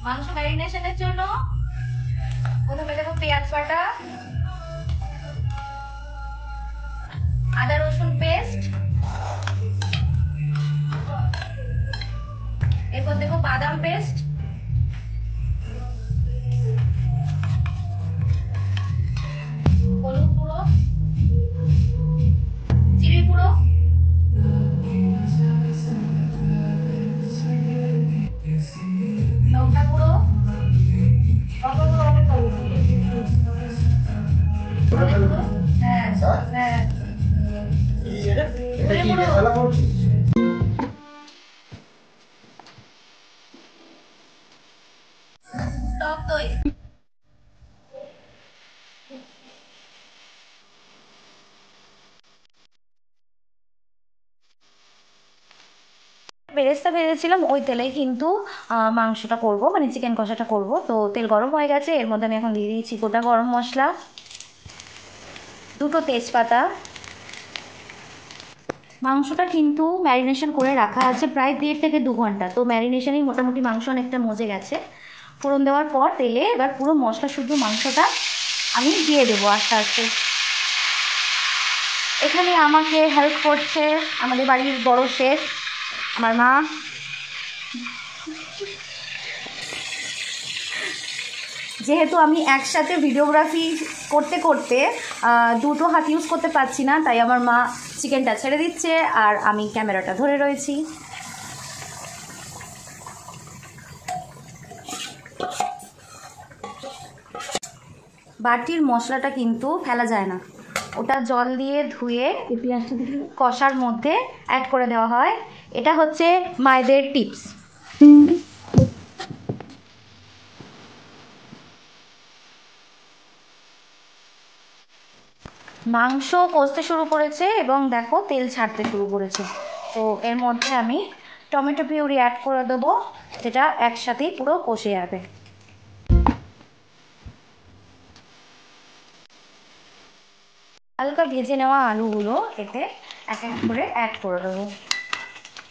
মাংস ম্যারিনেশনের জন্য প্রথমে দেবো পেঁয়াজ বাটা, আদা রসুন পেস্ট, এরপর দেবো বাদাম পেস্ট, হলুদ গুঁড়ো, জিরে গুঁড়ো, লঙ্কা গুঁড়ো, টক দই। বেরেস্তা ভেজেছিলাম ওই তেলেই কিন্তু মাংসটা করব, মানে চিকেন কষাটা করব। তো তেল গরম হয়ে গেছে, এর মধ্যে আমি এখন দিয়ে দিয়েছি গোটা গরম মশলা, দুটো তেজপাতা। মাংসটা কিন্তু ম্যারিনেশন করে রাখা আছে প্রায় 1.5 থেকে 2 ঘন্টা। তো ম্যারিনেশনেই মোটামুটি মাংস অনেকটা মজে গেছে। ফোড়ন দেওয়ার পর তেলে এবার পুরো মশলা শুদ্ধ মাংসটা আমি দিয়ে দেবো আস্তে আস্তে। এখানে আমাকে হেল্প করছে আমাদের বাড়ির বড় শেফ, আমার মা। যেহেতু আমি একসাথে ভিডিওগ্রাফি করতে করতে দুটো হাত ইউজ করতে পারছি না, তাই আমার মা চিকেনটা ছেড়ে দিচ্ছে আর আমি ক্যামেরাটা ধরে রয়েছি। বাটির মশলাটা কিন্তু ফেলা যায় না, ওটা জল দিয়ে ধুয়ে পেঁয়াজটা কষার মধ্যে অ্যাড করে দেওয়া হয়। এটা হচ্ছে মায়েদের টিপস। মাংস কষতে শুরু করেছে এবং দেখো তেল ছাড়তে শুরু করেছে। তো এর মধ্যে আমি টমেটো পিউরি অ্যাড করে দেবো, যেটা একসাথেই পুরো কষে যাবে। হালকা ভেজে নেওয়া আলুগুলো এতে এক এক করে অ্যাড করে দেবো।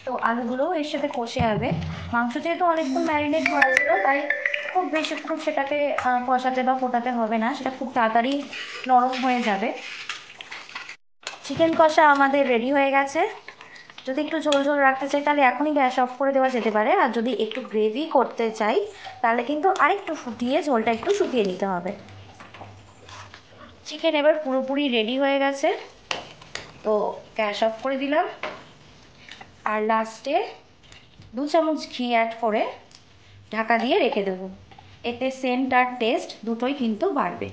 তো আলুগুলো এর সাথে কষে যাবে। মাংস যেহেতু অনেকক্ষণ ম্যারিনেট করা ছিল, তাই খুব বেশিক্ষণ সেটাকে কষাতে বা ফোটাতে হবে না, সেটা খুব তাড়াতাড়ি নরম হয়ে যাবে। চিকেন কষা আমাদের রেডি হয়ে গেছে। যদি একটু ঝোল ঝোল রাখতে চাই তাহলে এখনই গ্যাস অফ করে দেওয়া যেতে পারে, আর যদি একটু গ্রেভি করতে চাই তাহলে কিন্তু আরেকটু ফুটিয়ে ঝোলটা একটু শুকিয়ে নিতে হবে। চিকেন এবার পুরোপুরি রেডি হয়ে গেছে, তো গ্যাস অফ করে দিলাম। আর লাস্টে 2 চামচ ঘি অ্যাড করে ঢাকা দিয়ে রেখে দেবো। এতে সেন্ট আর টেস্ট দুটোই কিন্তু বাড়বে।